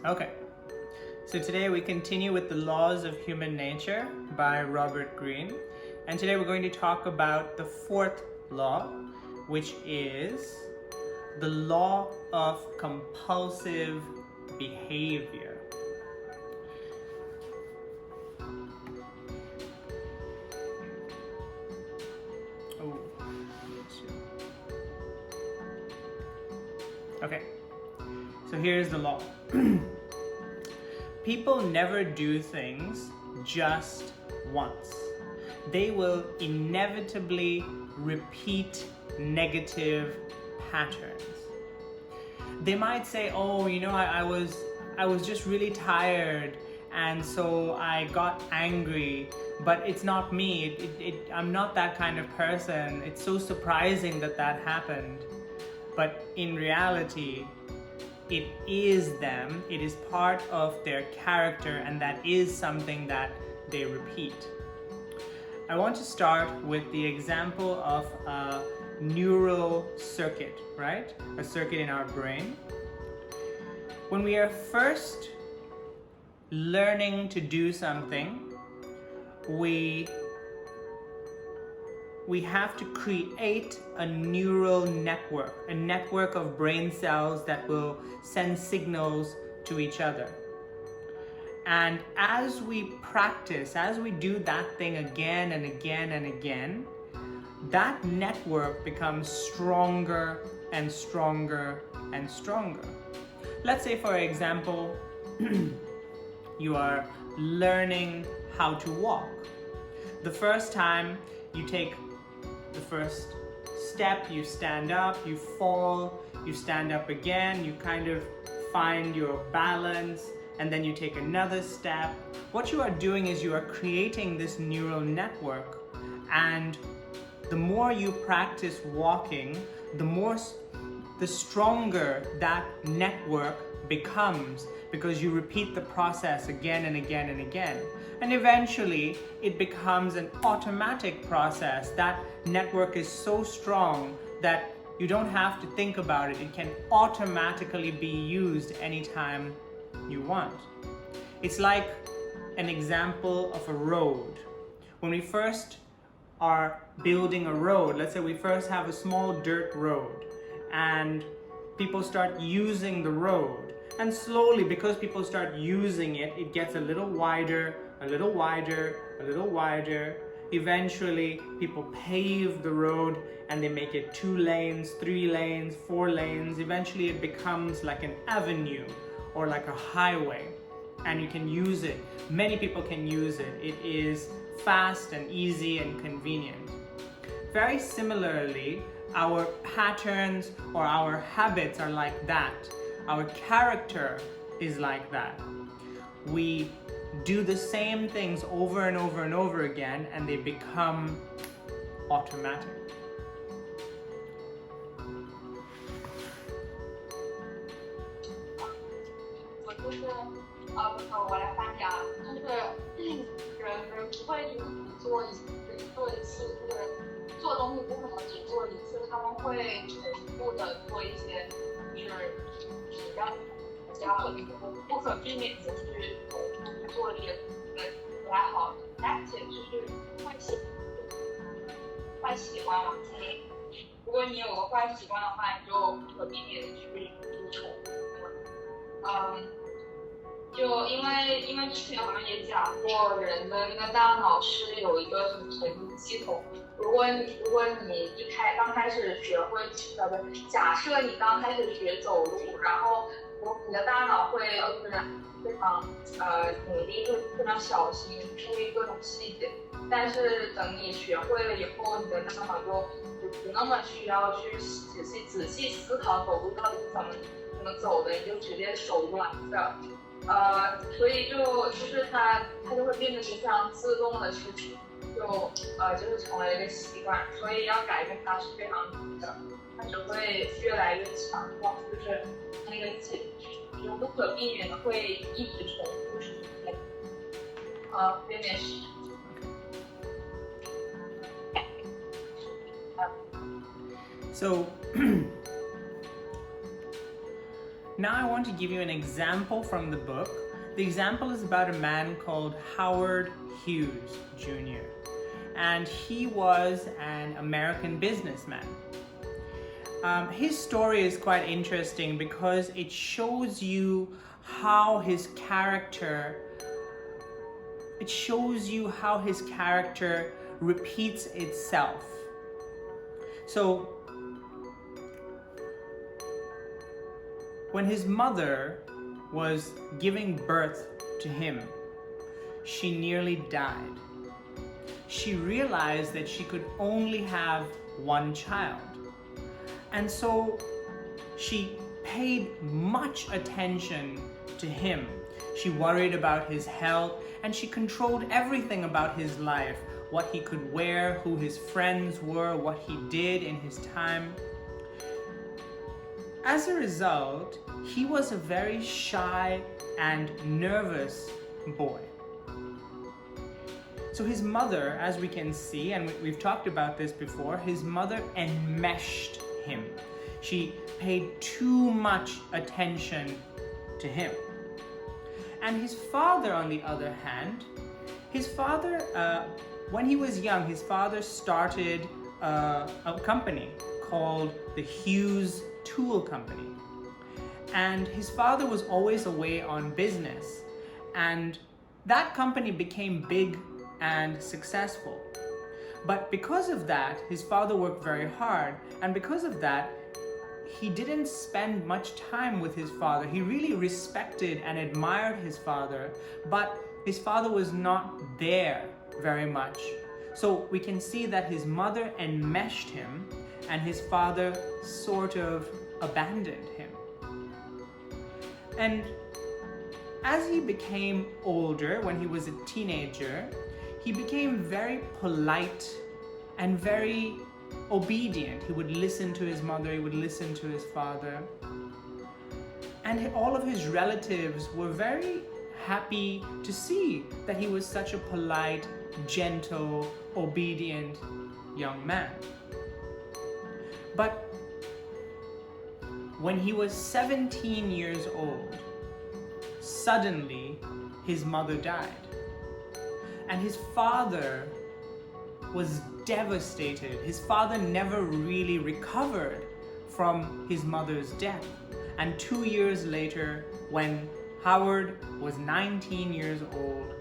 Okay, so today we continue with the Laws of Human Nature by Robert Greene. And today we're going to talk about the fourth law, which is the law of compulsive behavior. Okay, so here's the law. People never do things just once. They will inevitably repeat negative patterns. They might say, oh, I was just really tired and so I got angry, but it's not me. I'm not that kind of person. It's so surprising that happened. But in reality, it is them, it is part of their character, and that is something that they repeat. I want to start with the example of a neural circuit, right? A circuit in our brain. When we are first learning to do something, we have to create a neural network, a network of brain cells that will send signals to each other. And as we practice, as we do that thing again and again and again, that network becomes stronger and stronger and stronger. Let's say, for example, you are learning how to walk. The first time you take the first step, you stand up, you fall, you stand up again, you kind of find your balance, and then you take another step. What you are doing is you are creating this neural network, and the more you practice walking, the stronger that network becomes, because you repeat the process again and again and again. And eventually it becomes an automatic process. That network is so strong that you don't have to think about it. It can automatically be used anytime you want. It's like an example of a road. When we first are building a road, let's say we first have a small dirt road and people start using the road, and slowly, because people start using it, it gets a little wider, a little wider, a little wider. Eventually, people pave the road and they make it 2 lanes, 3 lanes, 4 lanes. Eventually, it becomes like an avenue or like a highway, and you can use it. Many people can use it. It is fast and easy and convenient. Very similarly, our patterns or our habits are like that. Our character is like that. We do the same things over and over and over again, and they become automatic.我来翻译啊，人不会只做一次，就是做东西不可能只做一次，他们会重复的做一些，就是比较不可避免的去做一些不太好的，而且就是坏习惯嘛。如果你有个坏习惯的话，你就不可避免的去重复。就因为之前我们也讲过，人的那个大脑是有一个什么神经系统。如果你刚开始学会假设你刚开始学走路，然后你的大脑会非常努力，就非常小心注意各种细节。但是等你学会了以后，你的大脑就不那么需要去仔细思考走路到底怎么走的，你就直接手软的。所以就是它就会变得是非常自动的事情，就是成为了一个习惯，所以要改变它是非常难的，它只会越来越强化，就是那个就不可避免的会一直重复实现。边边是。So now I want to give you an example from the book. The example is about a man called Howard Hughes Jr. And he was an American businessman. His story is quite interesting because it shows you how his character repeats itself. So when his mother was giving birth to him, she nearly died. She realized that she could only have one child. And so she paid much attention to him. She worried about his health, and she controlled everything about his life, what he could wear, who his friends were, what he did in his time. As a result, he was a very shy and nervous boy. So his mother, as we can see, and we've talked about this before, his mother enmeshed him. She paid too much attention to him. And his father, on the other hand, when he was young, his father started a company called the Hughes Tool Company. And his father was always away on business. And that company became big and successful. But because of that, his father worked very hard. And because of that, he didn't spend much time with his father. He really respected and admired his father, but his father was not there very much. So we can see that his mother enmeshed him and his father sort of abandoned him. And as he became older, when he was a teenager, he became very polite and very obedient. He would listen to his mother, he would listen to his father. And all of his relatives were very happy to see that he was such a polite, gentle, obedient young man. But when he was 17 years old, suddenly his mother died. And his father was devastated. His father never really recovered from his mother's death. And 2 years later, when Howard was 19 years old,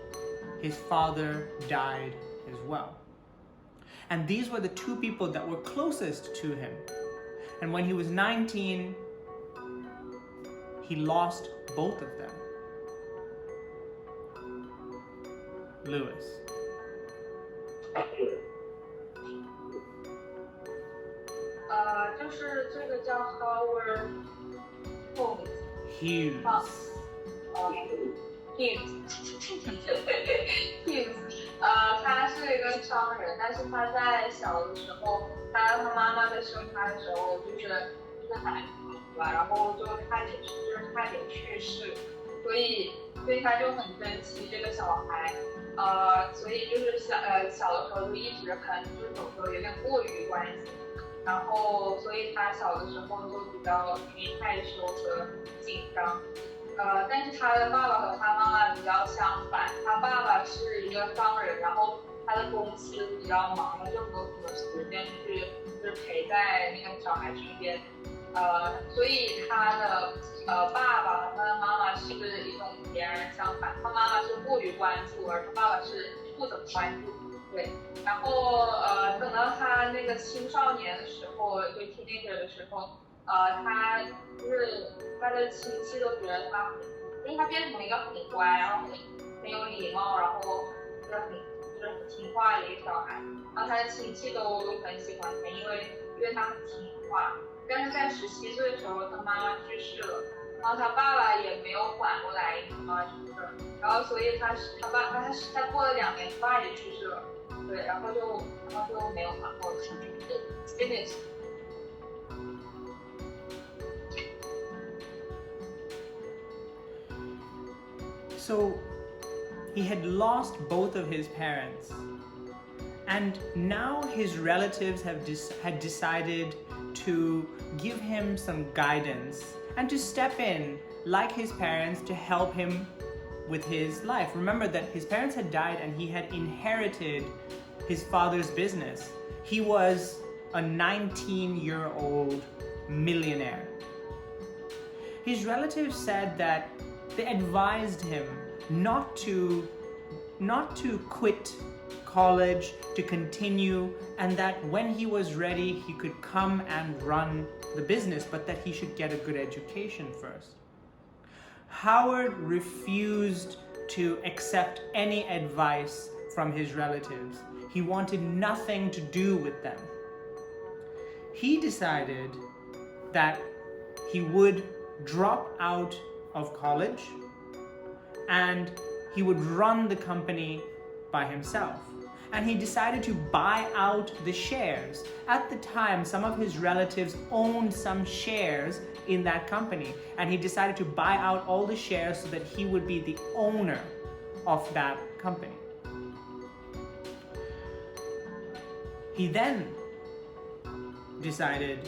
his father died as well. And these were the two people that were closest to him. And when he was 19, he lost both of them. Lewis. 就是这个叫 Howard Hughes. Hughes， 他是一个商人，但是他在小的时候，他妈妈在生他的时候就是还吧，然后就差点去世，所以他就很珍惜这个小孩，所以就是小的时候就一直很就是怎么说有点过于关心。然后，所以他小的时候就比较害羞和紧张，但是他的爸爸和他妈妈比较相反，他爸爸是一个商人，然后他的公司比较忙，就没有什么时间去就是陪在那个小孩身边，所以他的爸爸和他的妈妈是一种截然相反，他妈妈是过于关注，而他爸爸是不怎么关注。对，然后等到他那个青少年的时候，就 teenager 的时候，他就是他的亲戚都觉得他，因为他变成一个很乖，然后很有礼貌，然后就是很听话的一个小孩，然后他的亲戚都很喜欢他，因为他很听话。但是在17岁的时候，他妈妈去世了，然后他爸爸也没有缓过来，因为他妈妈去世了，然后所以他过了2年，他爸也去世了。对，然后就没有缓过去，就 finish。So he had lost both of his parents, and now his relatives had decided to give him some guidance and to step in, like his parents, to help him with his life. Remember that his parents had died and he had inherited his father's business. He was a 19-year-old millionaire. His relatives said that they advised him not to quit college, to continue, and that when he was ready, he could come and run the business, but that he should get a good education first. Howard refused to accept any advice from his relatives. He wanted nothing to do with them. He decided that he would drop out of college and he would run the company by himself. And he decided to buy out the shares. At the time, some of his relatives owned some shares in that company, and he decided to buy out all the shares so that he would be the owner of that company. He then decided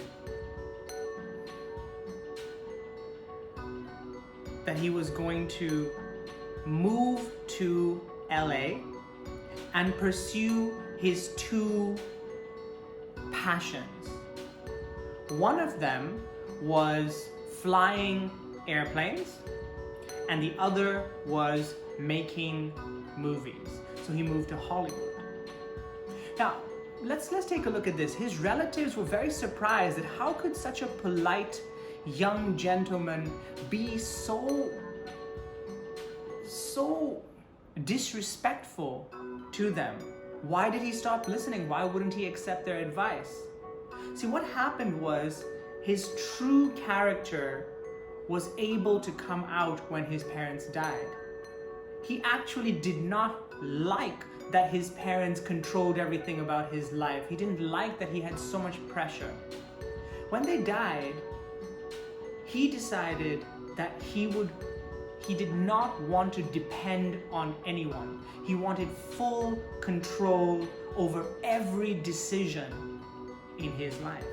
that he was going to move to LA and pursue his two passions. One of them was flying airplanes, and the other was making movies. So he moved to Hollywood. Now, let's take a look at this. His relatives were very surprised that how could such a polite young gentleman be so disrespectful to them? Why did he stop listening? Why wouldn't he accept their advice? See, what happened was his true character was able to come out when his parents died. He actually did not like that his parents controlled everything about his life. He didn't like that he had so much pressure. When they died, he decided that he did not want to depend on anyone. He wanted full control over every decision in his life.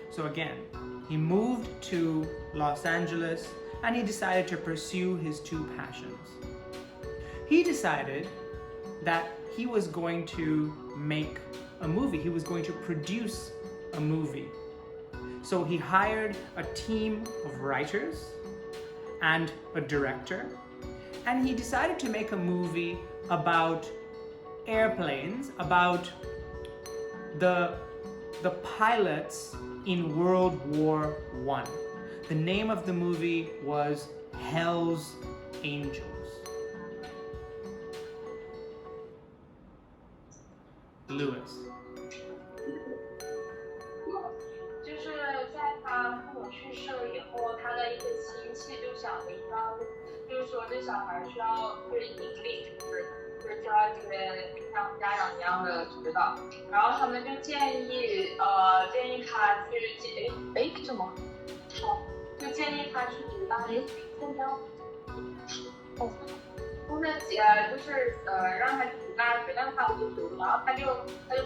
So again, he moved to Los Angeles and he decided to pursue his two passions. He decided that he was going to make a movie. He was going to produce a movie. So he hired a team of writers and a director, and he decided to make a movie about airplanes, about the pilots in World War I. The name of the movie was Hell's Angels. Lewis. 就是在他父母去世了以后，他的一个亲戚就想着就是说这小孩需要对盈利，就是需要这个像家长一样的指导，然后他们就建议他去什么？就建议他去读大学，就是让他去读大学，但是他不读，然后他就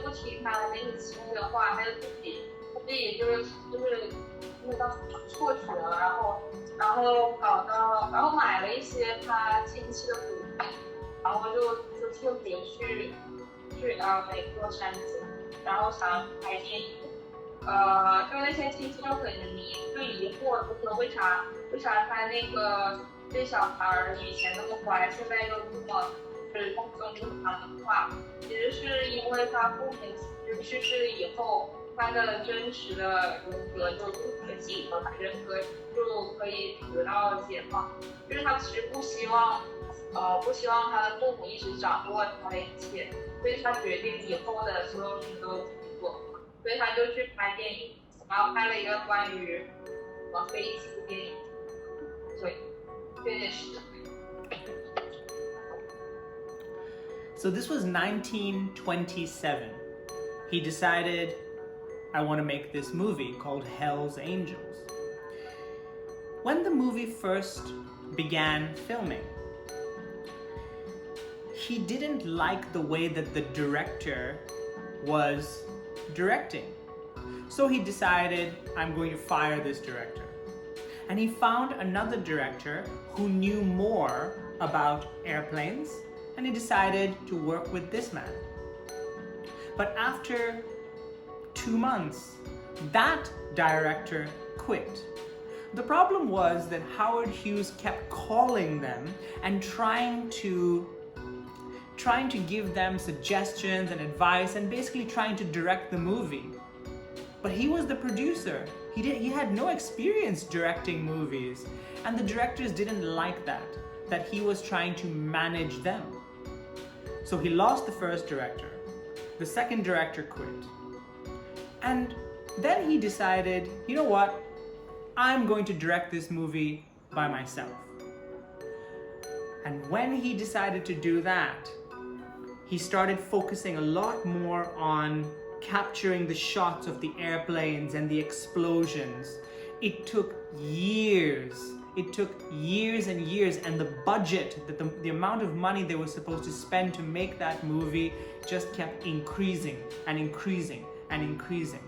不听他那个亲戚的话，他就自己就是那个辍学了，然后买了一些他亲戚的股份，然后就辍学去美国山西，然后想拍电影。就那些亲戚就很疑惑，就说为啥他那个这小孩以前那么乖，现在又这么就是遵从他的话？其实是因为他父母去世以后，他的真实的人格就不可及了，人格就可以得到解放。就是他其实不希望他的父母一直掌握他的一切，所以他决定以后的所有事都自己做。所以他就去拍电影，然后拍了一个关于飞机的电影，对，这件事。So this was 1927. He decided, I want to make this movie called Hell's Angels. When the movie first began filming, he didn't like the way that the director was directing. So he decided, I'm going to fire this director. And he found another director who knew more about airplanes, and he decided to work with this man. But after 2 months, that director quit. The problem was that Howard Hughes kept calling them and trying to give them suggestions and advice and basically trying to direct the movie. But he was the producer. He had no experience directing movies, and the directors didn't like that he was trying to manage them. So he lost the first director. The second director quit. And then he decided, you know what? I'm going to direct this movie by myself. And when he decided to do that, he started focusing a lot more on capturing the shots of the airplanes and the explosions. It took years. It took years and years, and the budget, the amount of money they were supposed to spend to make that movie just kept increasing and increasing and increasing.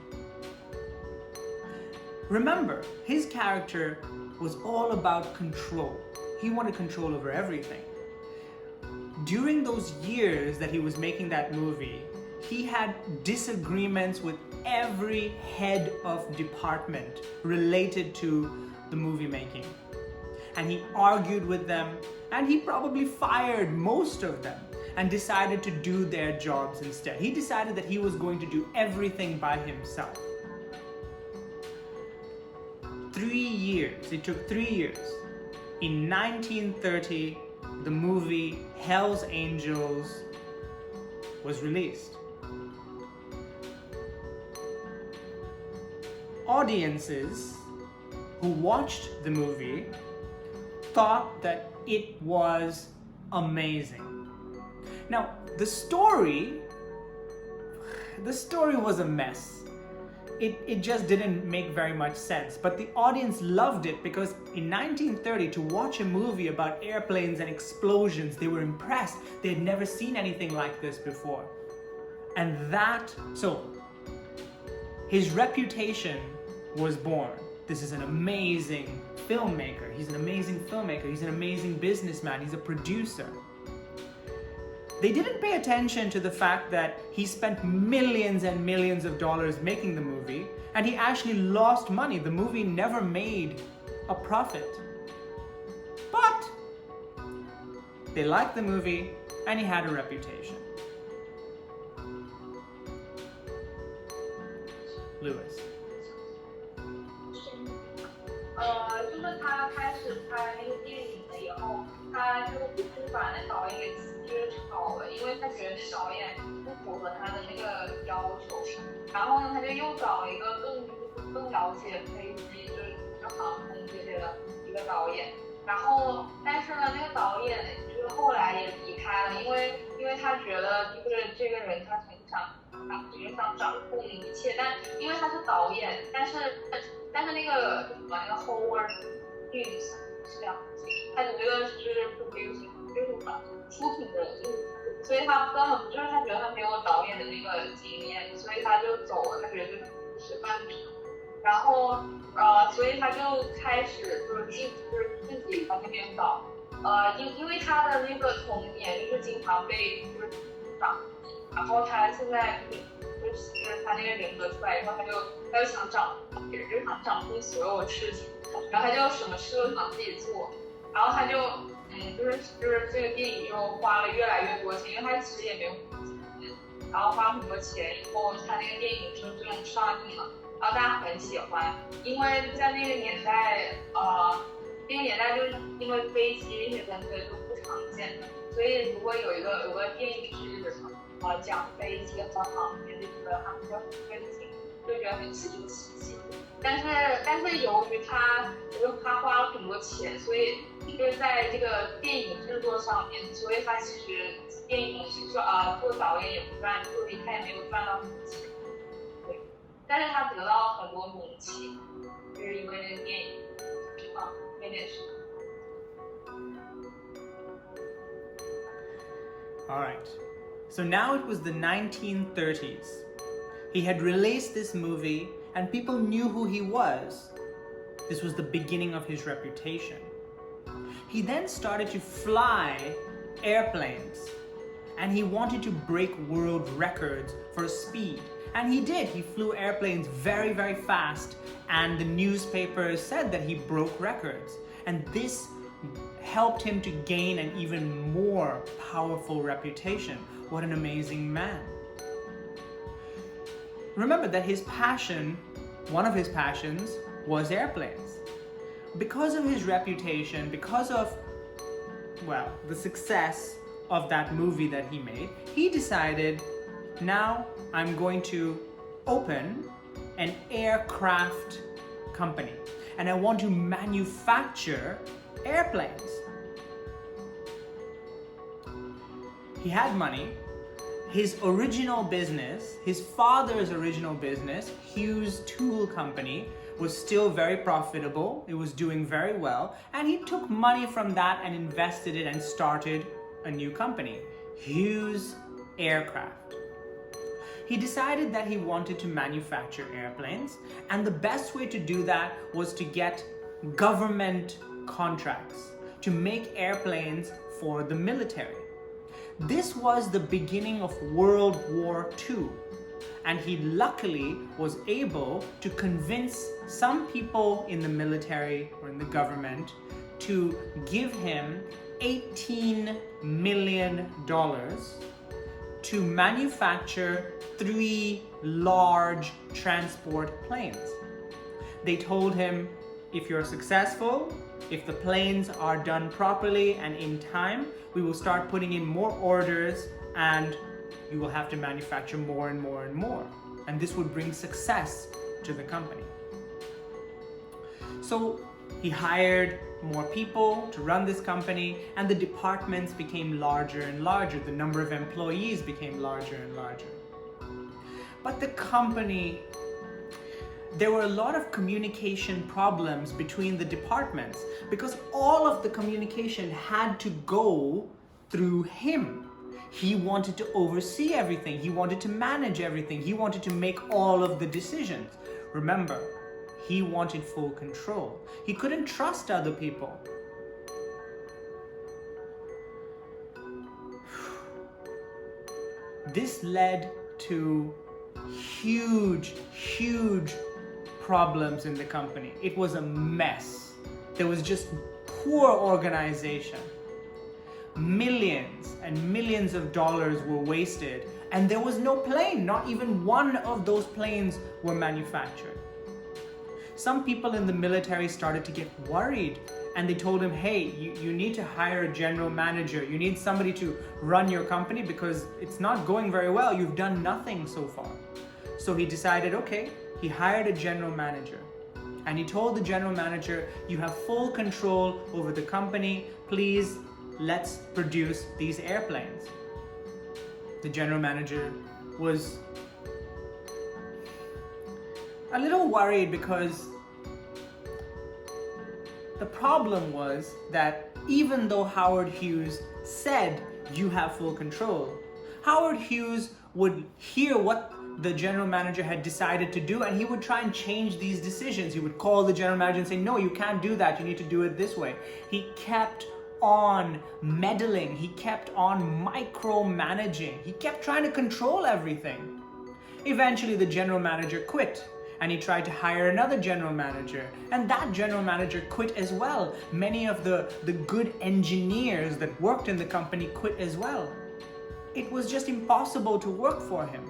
Remember, his character was all about control. He wanted control over everything. During those years that he was making that movie, he had disagreements with every head of department related to the movie making. And he argued with them, and he probably fired most of them and decided to do their jobs instead. He decided that he was going to do everything by himself. 3 years, it took 3 years. In 1930, the movie Hell's Angels was released. Audiences who watched the movie thought that it was amazing. Now, the story was a mess. It just didn't make very much sense. But the audience loved it because in 1930, to watch a movie about airplanes and explosions, they were impressed. They had never seen anything like this before. And so his reputation was born. This is an amazing filmmaker. He's an amazing filmmaker. He's an amazing businessman. He's a producer. They didn't pay attention to the fact that he spent millions and millions of dollars making the movie, and he actually lost money. The movie never made a profit. But they liked the movie, and he had a reputation. Lewis. 就是他开始拍那个电影了以后，他就把那导演给炒了，因为他觉得那导演不符合他的那个要求。然后呢，他就又找了一个更了解飞机，就是航空这些的一个导演。然后，但是呢，那个导演就是后来也离开了，因为他觉得就是这个人他很想掌控一切，但因为他是导演，但是那个Howard Hughes 是这样，他的这个就是 producing 就是出品的人，所以他根本就是他觉得他没有导演的那个经验，所以他就走了，他觉得就是半成。然后所以他就开始就是自己在那边搞，因为他的那个童年就是经常被就是掌，然后他现在就是他那个人格出来以后，他就想掌控所有的事情，然后他就什么事都想自己做，然后他就就是这个电影就花了越来越多钱，因为他其实也没有钱，然后花了很多钱以后，他那个电影就这种上映了。然后大家很喜欢，因为在那个年代，就是因为飞机那些东西都不常见，所以如果有个电影是讲飞机和航天这个，他们就很开心，就觉得很稀奇。但是由于他花了很多钱，所以就是在这个电影制作上面，所以他其实电影是做导演也不赚，所以他也没有赚到很多钱。但是他得到很多名气，就是因为那个电影那件事。All right. So now it was the 1930s. He had released this movie, and people knew who he was. This was the beginning of his reputation. He then started to fly airplanes, and he wanted to break world records for speed. And he did. He flew airplanes very, very fast, and the newspapers said that he broke records. And this helped him to gain an even more powerful reputation. What an amazing man. Remember that his passion, one of his passions, was airplanes. Because of his reputation, because of, well, the success of that movie that he made, he decided, now I'm going to open an aircraft company, and I want to manufacture airplanes. He had money. His original business, his father's original business, Hughes Tool Company, was still very profitable. It was doing very well, and he took money from that and invested it and started a new company, Hughes Aircraft. He decided that he wanted to manufacture airplanes, and the best way to do that was to get government contracts to make airplanes for the military. This was the beginning of World War II, and he luckily was able to convince some people in the military or in the government to give him $18 million to manufacture 3 large transport planes. They told him, if you're successful, if the planes are done properly and in time, we will start putting in more orders and you will have to manufacture more and more and more. And this would bring success to the company. So he hired more people to run this company, and the departments became larger and larger. The number of employees became larger and larger. But the company, there were a lot of communication problems between the departments because all of the communication had to go through him. He wanted to oversee everything. He wanted to manage everything. He wanted to make all of the decisions. Remember, he wanted full control. He couldn't trust other people. This led to huge problems in the company. It was a mess. There was just poor organization. Millions and millions of dollars were wasted, and there was no plane. Not even one of those planes were manufactured. Some people in the military started to get worried, and they told him, hey, you need to hire a general manager. You need somebody to run your company because it's not going very well. You've done nothing so far. So he decided, okay, he hired a general manager. And he told the general manager, you have full control over the company. Please, let's produce these airplanes. The general manager was a little worried because the problem was that even though Howard Hughes said you have full control, Howard Hughes would hear what the general manager had decided to do, and he would try and change these decisions. He would call the general manager and say, no, you can't do that. You need to do it this way. He kept on meddling. He kept on micromanaging. He kept trying to control everything. Eventually, the general manager quit, and he tried to hire another general manager, and that general manager quit as well. Many of the good engineers that worked in the company quit as well. It was just impossible to work for him.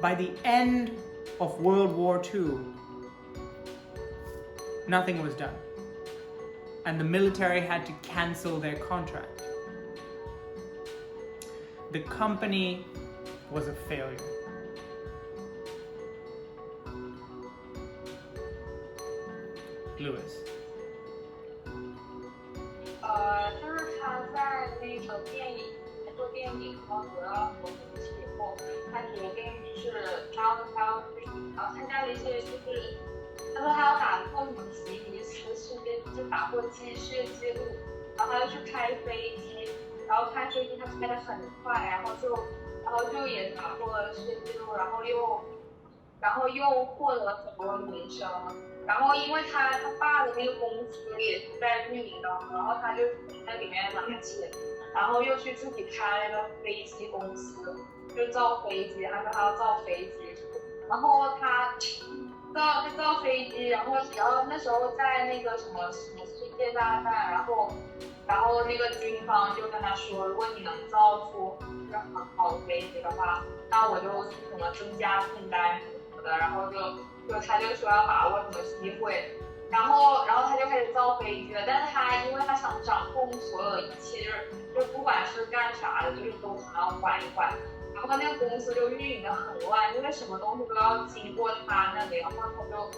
By the end of World War II, nothing was done, and the military had to cancel their contract. The company was a failure. Lewis. 就是他在那个电影做电影，然后得到很多名气以后，他决定就是他要参加了一些就是他说他要打破什么吉尼斯世界，就打破世界纪录，然后他就去开飞机，然后开飞机他开得很快，然后就也打破了世界纪录，然后然后又获得了很多名声。然后因为他爸的那个公司也是在运营的，然后他就在里面拿钱，然后又去自己开了个飞机公司，就造飞机，他说他要造飞机，然后他造飞机，然后那时候在那个什么世界大战，然后那个军方就跟他说，如果你能造出一个很好的飞机的话，那我就什么增加订单什么的，然后他就说要把握什么机会，然后他就开始造飞机了，但是他因为他想掌控所有的一切，就不管是干啥的，就是都想要管一管。然后那个公司就运营的很乱，因为什么东西都要经过他那里，然后他就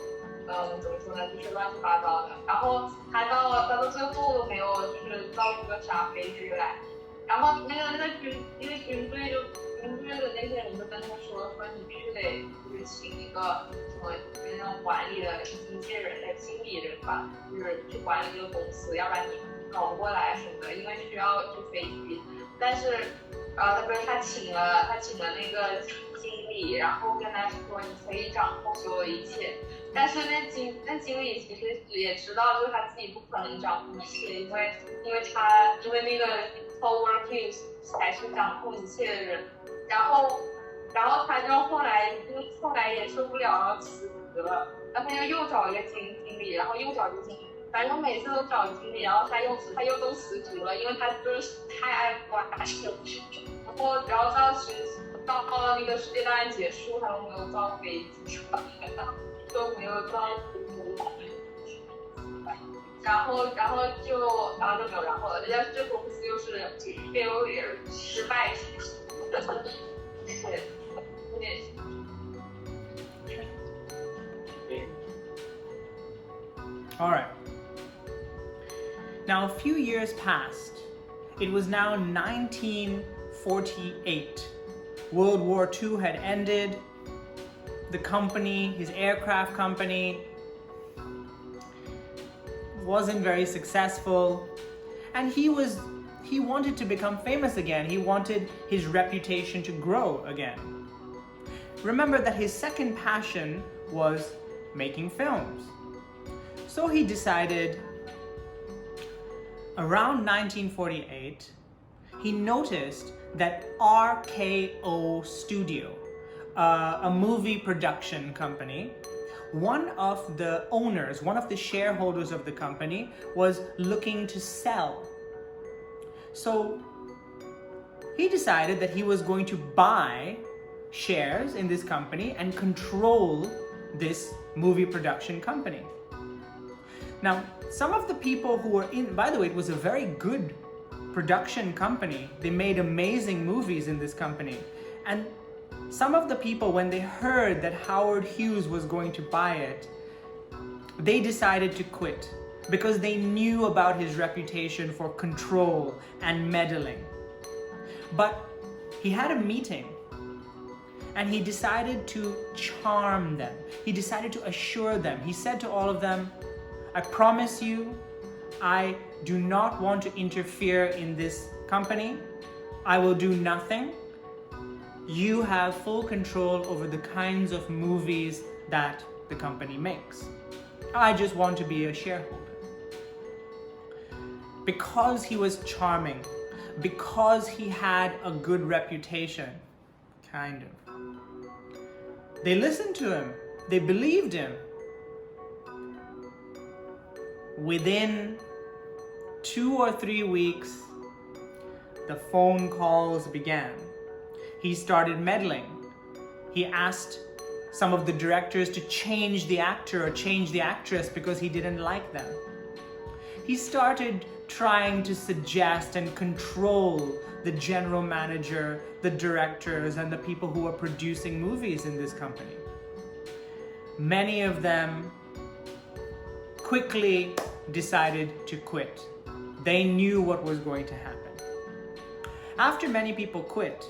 怎么说呢，就是乱七八糟的。然后他到最后都没有就是造出个啥飞机来。然后那个军队的那些人就跟他说你必须得就是请一个什么就是那种管理的机械人的经理人吧，就是去管理这个公司，要不然你搞不过来什么的，因为需要一飞机。但是他请了那个经理，然后跟他说你可以掌控所有的一切。但是那经理其实也知道，就是他自己不可能掌控一切，因为那个 Hughes 才是掌控一切的人。然后他就后来也受不了，要辞职了。然后他就又找一个经理，然后又找一个经理，反正每次都找经理，然后他又都辞职了，因为他就是太爱管事了。然后到那个世界大战结束，他都没有造飞机，都没有造飞机，然后就没有然后了。人家这公司就是 failure 失败型，对，有点。All right. Now, a few years passed. It was now 1948. World War II had ended. The company, his aircraft company, wasn't very successful. And he wanted to become famous again. He wanted his reputation to grow again. Remember that his second passion was making films. So he decided, around 1948, he noticed that RKO Studio, a movie production company, one of the owners, one of the shareholders of the company, was looking to sell. So he decided that he was going to buy shares in this company and control this movie production company. Now, some of the people who were in, by the way, it was a very good production company. They made amazing movies in this company. And some of the people, when they heard that Howard Hughes was going to buy it, they decided to quit because they knew about his reputation for control and meddling. But he had a meeting and he decided to charm them. He decided to assure them. He said to all of them, I promise you, I do not want to interfere in this company. I will do nothing. You have full control over the kinds of movies that the company makes. I just want to be a shareholder. Because he was charming, because he had a good reputation, kind of. They listened to him. They believed him. Within 2 or 3 weeks, the phone calls began. He started meddling. He asked some of the directors to change the actor or change the actress because he didn't like them. He started trying to suggest and control the general manager, the directors, and the people who were producing movies in this company. Many of them quickly decided to quit. They knew what was going to happen. After many people quit,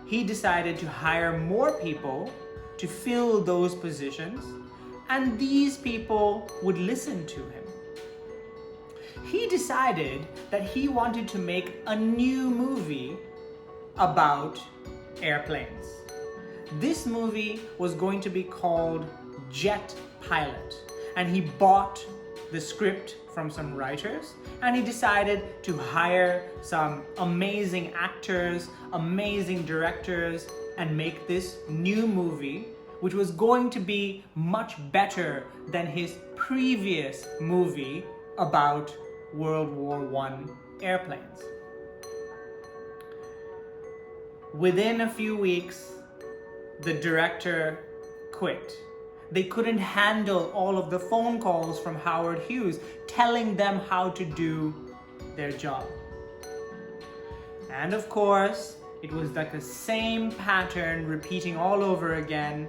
he decided to hire more people to fill those positions, and these people would listen to him. He decided that he wanted to make a new movie about airplanes. This movie was going to be called Jet Pilot, and he bought the script from some writers, and he decided to hire some amazing actors, amazing directors, and make this new movie, which was going to be much better than his previous movie about World War I airplanes. Within a few weeks, the director quit. They couldn't handle all of the phone calls from Howard Hughes telling them how to do their job. And of course, it was like the same pattern repeating all over again.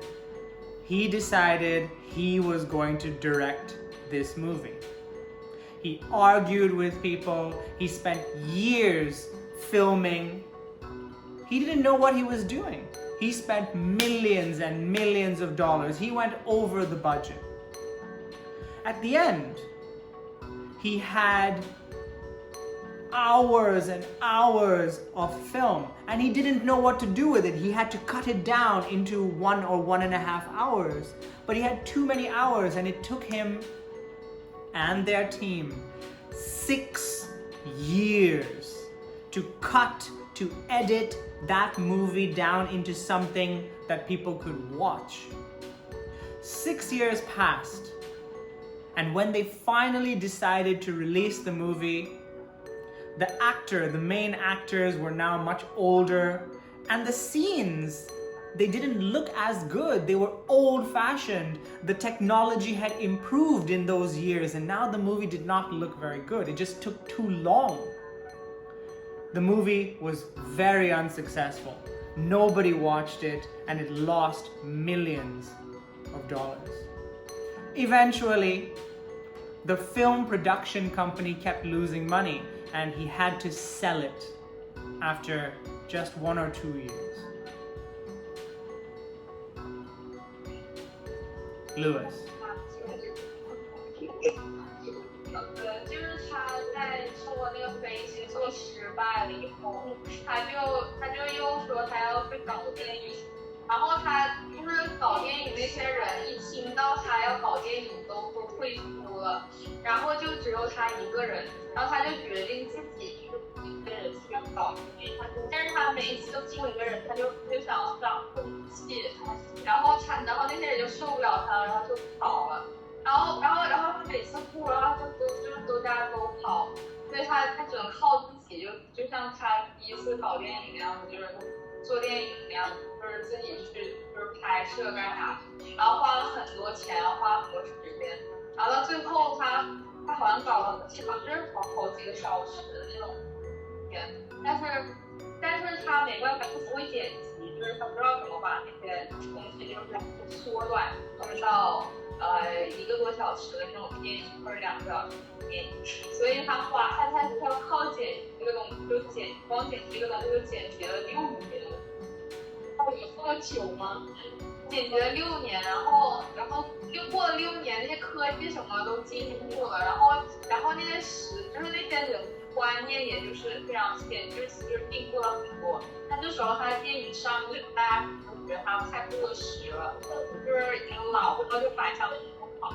He decided he was going to direct this movie. He argued with people. He spent years filming. He didn't know what he was doing. He spent millions and millions of dollars. He went over the budget. At the end, he had hours and hours of film, and he didn't know what to do with it. He had to cut it down into 1 or 1.5 hours. But he had too many hours, and it took him and their team 6 years to cut, to edit that movie down into something that people could watch. 6 years passed, and when they finally decided to release the movie, the main actors were now much older, and the scenes, they didn't look as good. They were old-fashioned. The technology had improved in those years, and now the movie did not look very good. It just took too long. The movie was very unsuccessful. Nobody watched it, and it lost millions of dollars. Eventually, the film production company kept losing money, and he had to sell it after just 1 or 2 years. Lewis. 就是他在坐那个飞机坐失败了以后，他就又说他要去搞电影，然后他就是搞电影那些人一听到他要搞电影都退出了，然后就只有他一个人，然后他就决定自己去一个人去搞电影，但是他每一次都请一个人，他就想要上空气，然后那些人就受不了他，然后就跑了。然后他每次哭了，然后都大家都跑，所以他只能靠自己，就像他第一次搞电影那样子，就是做电影那样子，就是自己去就是拍摄干啥，然后花了很多钱，花了很多时间，然后到最后他好像搞了就是好几个小时的那种片，但是他没办法，他不会剪辑，就是他不知道怎么把那些东西就是缩短，就是到1个多小时的那种电影或者2个小时的电影，所以他要靠剪这个东西，就光剪这个东西就剪辑了6年。有这么久吗？剪辑了6年，然后又过了6年，那些科技什么都进步了，然后那些就是那些人观念也就是非常就是进步了很多。但这时候他的电影上映，大家都觉得他太过时了，就是已经老了，就反响不好。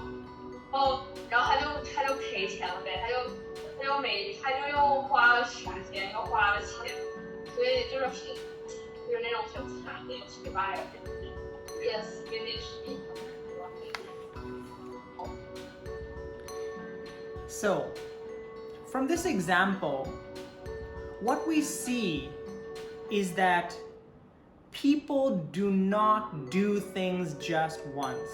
然后他就赔钱了呗，他就又花了时间，又花了钱，所以就是那种很惨的失败了。Yes, finish. So, from this example, what we see is that people do not do things just once.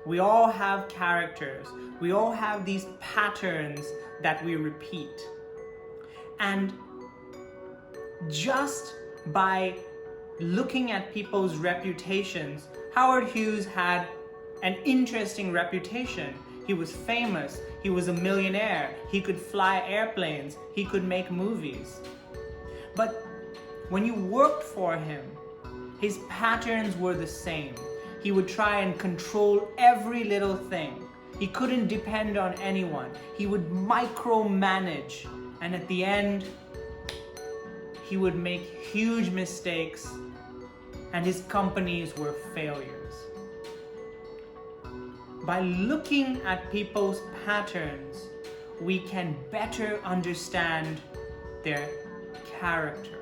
We all have characters. We all have these patterns that we repeat. And just by looking at people's reputations, Howard Hughes had an interesting reputation. He was famous, he was a millionaire, he could fly airplanes, he could make movies. But when you worked for him, his patterns were the same. He would try and control every little thing. He couldn't depend on anyone. He would micromanage, and at the end, he would make huge mistakes and his companies were failures. By looking at people's patterns, we can better understand their character.